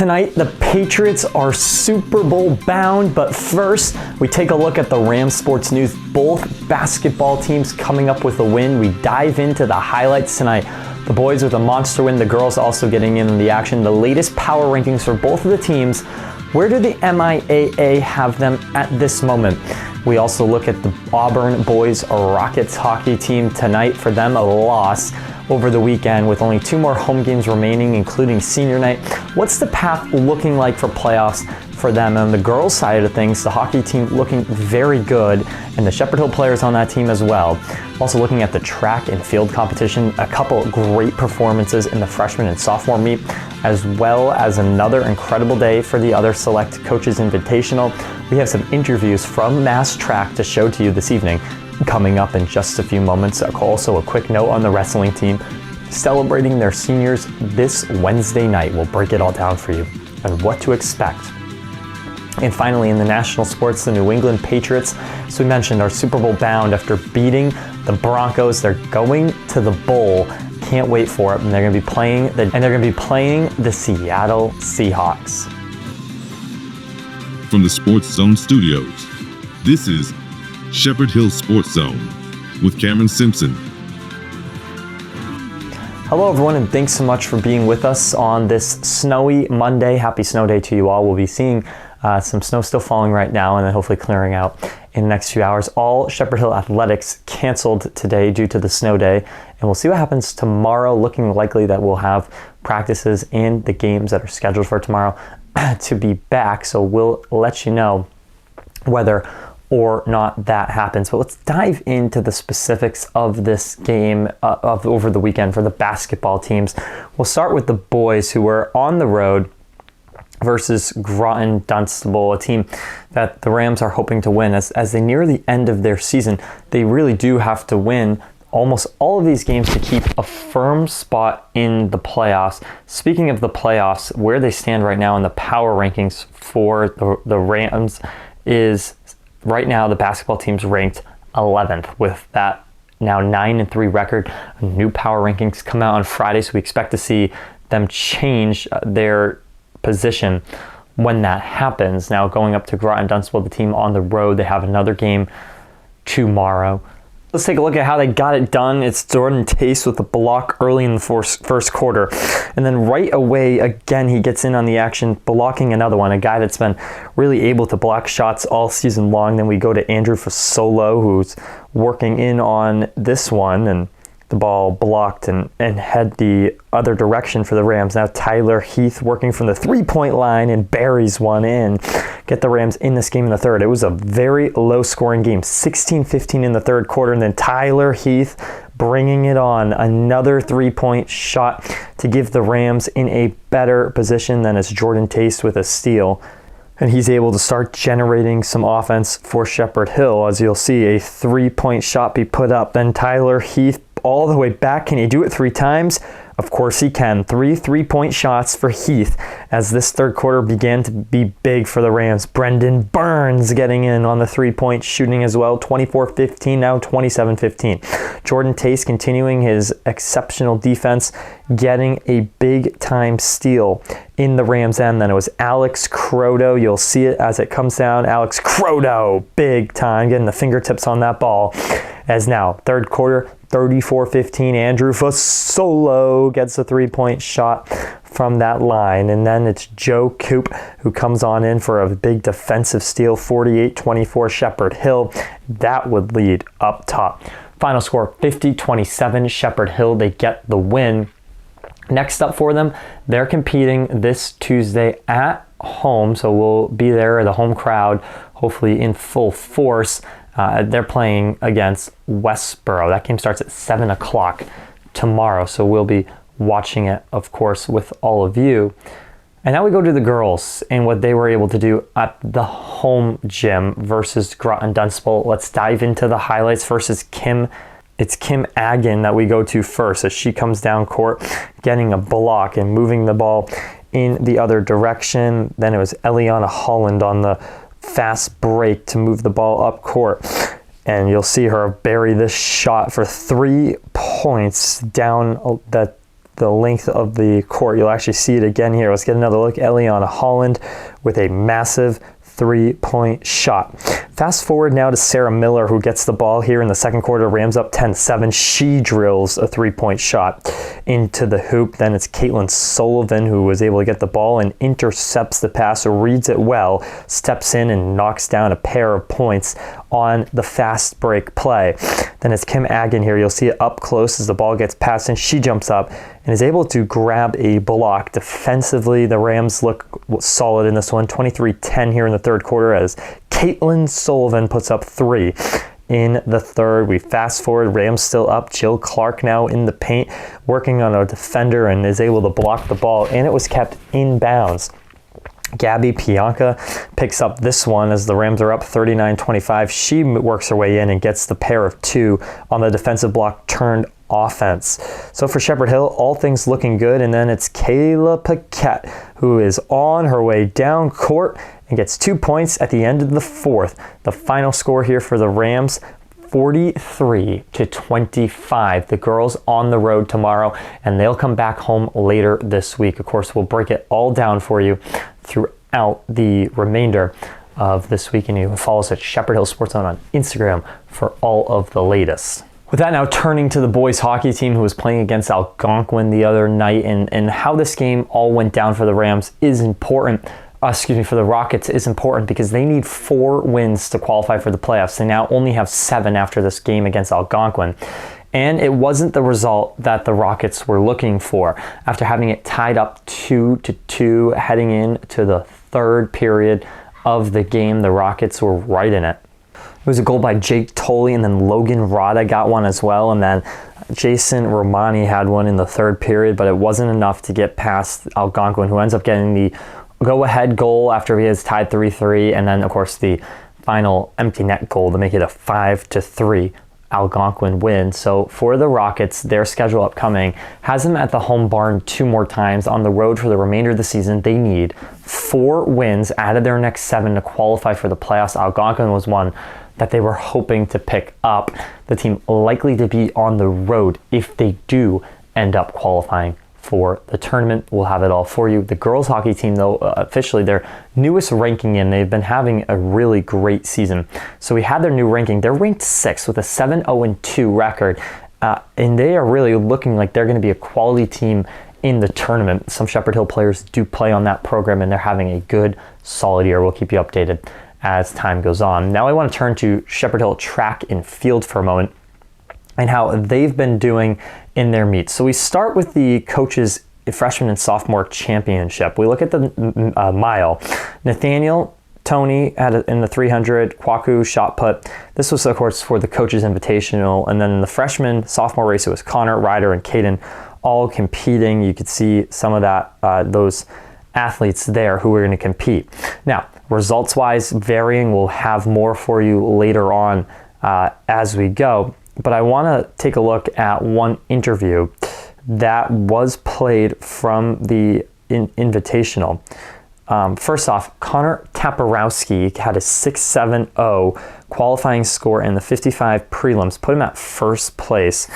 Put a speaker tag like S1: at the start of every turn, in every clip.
S1: Tonight, the Patriots are Super Bowl bound, but first, we take a look at the Rams sports news. Both basketball teams coming up with a win. We dive into the highlights tonight. The boys with a monster win, the girls also getting in on the action. The latest power rankings for both of the teams. Where do the MIAA have them at this moment? We also look at the Auburn boys Rockets hockey team tonight. For them, a loss over the weekend with only 2 more home games remaining, including senior night. What's the path looking like for playoffs for them? On the girls' side of things, the hockey team looking very good, and the Shepherd Hill players on that team as well. Also looking at the track and field competition, a couple great performances in the freshman and sophomore meet, as well as another incredible day for the other select coaches invitational. We have some interviews from Mass Track to show to you this evening. Coming up in just a few moments. Also a quick note on the wrestling team celebrating their seniors this Wednesday night. We'll break it all down for you and what to expect. And finally, in the national sports, the New England Patriots, as we mentioned, are Super Bowl bound after beating the Broncos. They're going to the bowl. Can't wait for it. And they're going to be playing the Seattle Seahawks.
S2: From the Sports Zone studios, this is Shepherd Hill Sports Zone with Cameron Simpson.
S1: Hello everyone, and thanks so much for being with us on this snowy Monday. Happy snow day to you all. We'll be seeing some snow still falling right now and then hopefully clearing out in the next few hours. All Shepherd Hill athletics canceled today due to the snow day, and we'll see what happens tomorrow. Looking likely that we'll have practices and the games that are scheduled for tomorrow to be back, so we'll let you know whether or not that happens. But let's dive into the specifics of this game of over the weekend for the basketball teams. We'll start with the boys who were on the road versus Groton Dunstable, a team that the Rams are hoping to win. As they near the end of their season, they really do have to win almost all of these games to keep a firm spot in the playoffs. Speaking of the playoffs, where they stand right now in the power rankings for the Rams is right now the basketball team's ranked 11th with that now 9-3 record. New power rankings come out on Friday, so we expect to see them change their position when that happens. Now going up to Groton Dunstable, the team on the road, they have another game tomorrow. Let's take a look at how they got it done. It's Jordan Tace with a block early in the first quarter. And then right away, again, he gets in on the action, blocking another one, a guy that's been really able to block shots all season long. Then we go to Andrew Fasolo, who's working in on this one, and the ball blocked and head the other direction for the Rams. Now Tyler Heath working from the three-point line and buries one in. Get the Rams in this game in the third. It was a very low-scoring game, 16-15 in the third quarter, and then Tyler Heath bringing it on. Another three-point shot to give the Rams in a better position than it's Jordan Tace with a steal. And he's able to start generating some offense for Shepherd Hill. As you'll see, a three-point shot be put up. Then Tyler Heath all the way back. Can he do it 3 times? Of course he can. 3 3-point shots for Heath as this third quarter began to be big for the Rams. Brendan Burns getting in on the 3-point shooting as well. 24-15, now 27-15. Jordan Tace continuing his exceptional defense, getting a big-time steal in the Rams' end. Then it was Alex Croto. You'll see it as it comes down. Alex Croto, big time, getting the fingertips on that ball. As now, third quarter, 34-15, Andrew Fasolo gets a 3-point shot from that line. And then it's Joe Coop who comes on in for a big defensive steal, 48-24 Shepherd Hill. That would lead up top. Final score, 50-27 Shepherd Hill. They get the win. Next up for them, they're competing this Tuesday at home, so we'll be there, the home crowd, hopefully in full force. They're playing against Westboro. That game starts at 7 o'clock tomorrow, so we'll be watching it, of course, with all of you. And now we go to the girls and what they were able to do at the home gym versus Groton Dunstable. Let's dive into the highlights versus Kim. It's Kim Agin that we go to first as she comes down court, getting a block and moving the ball in the other direction. Then it was Eliana Holland on the fast break to move the ball up court. And you'll see her bury this shot for 3 points down the the length of the court. You'll actually see it again here. Let's get another look. Eliana Holland with a massive 3-point shot. Fast forward now to Sarah Miller, who gets the ball here in the second quarter. Rams up 10-7. She drills a 3-point shot into the hoop. Then it's Caitlin Sullivan who was able to get the ball and intercepts the pass, reads it well, steps in and knocks down a pair of points on the fast break play. Then it's Kim Agin here. You'll see it up close as the ball gets passed and she jumps up and is able to grab a block. Defensively, the Rams look solid in this one. 23-10 here in the third quarter as Caitlin Sullivan puts up 3 in the third. We fast forward, Rams still up. Jill Clark now in the paint, working on a defender and is able to block the ball, and it was kept in bounds. Gabby Pianka picks up this one as the Rams are up 39-25. She works her way in and gets the pair of 2 on the defensive block turned offense. So for Shepherd Hill, all things looking good. And then it's Kayla Paquette who is on her way down court and gets 2 points at the end of the fourth. The final score here for the Rams, 43-25. The girls on the road tomorrow, and they'll come back home later this week. Of course, we'll break it all down for you throughout the remainder of this week, and you can follow us at Shepherd Hill Sports Zone on Instagram for all of the latest. With that, now turning to the boys hockey team who was playing against Algonquin the other night, and how this game all went down for the Rams is important. For the Rockets is important because they need 4 wins to qualify for the playoffs. They now only have 7 after this game against Algonquin. And it wasn't the result that the Rockets were looking for. After having it tied up 2-2 heading into the third period of the game, the Rockets were right in it. It was a goal by Jake Tolley, and then Logan Rada got one as well, and then Jason Romani had one in the third period, but it wasn't enough to get past Algonquin, who ends up getting the go-ahead goal after he is tied 3-3, and then of course the final empty net goal to make it a 5-3 Algonquin win. So for the Rockets, their schedule upcoming has them at the home barn 2 more times. On the road for the remainder of the season, they need 4 wins out of their next 7 to qualify for the playoffs. Algonquin was one that they were hoping to pick up. The team likely to be on the road if they do end up qualifying for the tournament. We'll have it all for you. The girls hockey team, though, officially their newest ranking in, they've been having a really great season. So we had their new ranking. They're ranked 6th with a 7-0-2 record, and they are really looking like they're going to be a quality team in the tournament. Some Shepherd Hill players do play on that program, and they're having a good, solid year. We'll keep you updated as time goes on. Now I want to turn to Shepherd Hill track and field for a moment and how they've been doing in their meets. So we start with the coaches freshman and sophomore championship. We look at the mile. Nathaniel Tony had in the 300, Kwaku shot put. This was, of course, for the coaches invitational. And then in the freshman sophomore race, it was Connor, Ryder, and Caden all competing. You could see some of that, those athletes there who were going to compete. Now, results-wise, varying. We'll have more for you later on as we go. But I want to take a look at one interview that was played from the invitational. First off, Connor Taparowski had a 6.70 qualifying score in the 55 prelims, put him at first place.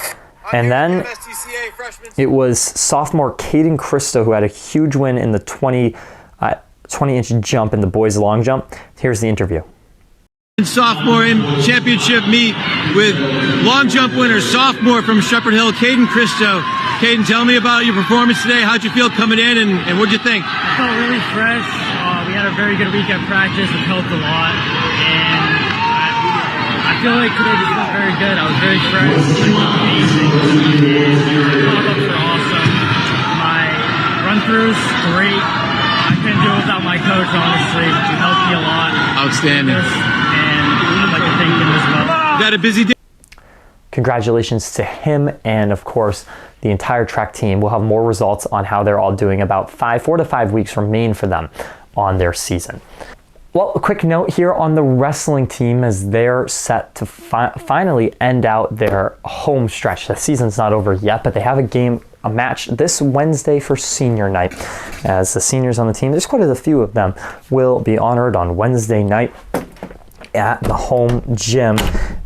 S1: And then it was sophomore Caden Christo who had a huge win in the 20-inch jump in the boys long jump. Here's the interview.
S3: Sophomore in championship meet with long jump winner, sophomore from Shepherd Hill, Caden Christo. Caden, tell me about your performance today. How'd you feel coming in, and what'd you think?
S4: I felt really fresh. We had a very good week at practice. It helped a lot, and I feel like today just felt very good. I was very fresh. I felt amazing. And pop-ups were awesome. My run-throughs, great. I couldn't do it without my coach, honestly. He helped me a lot.
S3: Outstanding.
S4: I'd like to thank him as well.
S3: You got a busy day.
S1: Congratulations to him and, of course, the entire track team. We'll have more results on how they're all doing. About 4 to 5 weeks remain for them on their season. Well, a quick note here on the wrestling team as they're set to finally end out their home stretch. The season's not over yet, but they have a match this Wednesday for senior night. As the seniors on the team, there's quite a few of them, will be honored on Wednesday night. at the home gym.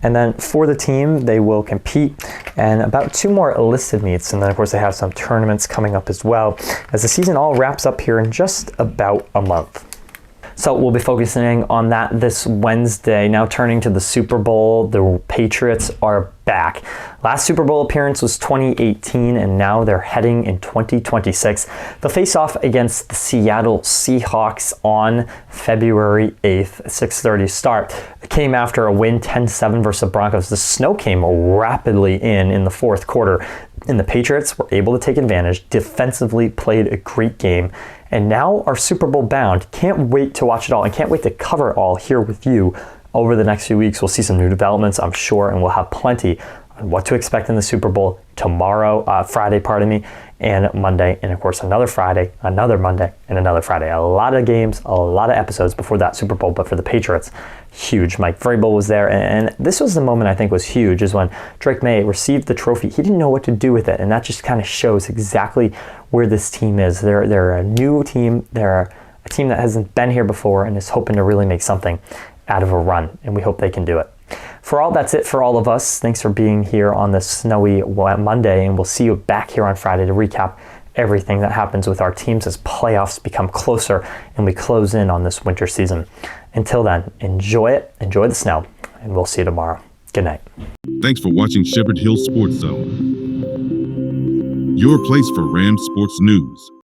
S1: And then for the team, they will compete and about 2 more listed meets. And then of course they have some tournaments coming up as well, as the season all wraps up here in just about a month. So we'll be focusing on that this Wednesday. Now turning to the Super Bowl, the Patriots are back. Last Super Bowl appearance was 2018, and now they're heading in 2026. They'll face off against the Seattle Seahawks on February 8th, 6:30 start. It came after a win 10-7 versus the Broncos. The snow came rapidly in the fourth quarter, and the Patriots were able to take advantage, defensively played a great game, and now are Super Bowl bound. Can't wait to watch it all and can't wait to cover it all here with you over the next few weeks. We'll see some new developments, I'm sure, and we'll have plenty on what to expect in the Super Bowl Friday, and Monday, and of course another Friday, another Monday, and another Friday. A lot of games, a lot of episodes before that Super Bowl, but for the Patriots, huge. Mike Vrabel was there, and this was the moment I think was huge, is when Drake May received the trophy. He didn't know what to do with it, and that just kind of shows exactly where this team is. They're a new team. They're a team that hasn't been here before and is hoping to really make something out of a run, and we hope they can do it. For all, that's it for all of us. Thanks for being here on this snowy Monday, and we'll see you back here on Friday to recap everything that happens with our teams as playoffs become closer and we close in on this winter season. Until then, enjoy it, enjoy the snow, and we'll see you tomorrow. Good night.
S2: Thanks for watching Shepherd Hill Sports Zone, your place for Rams sports news.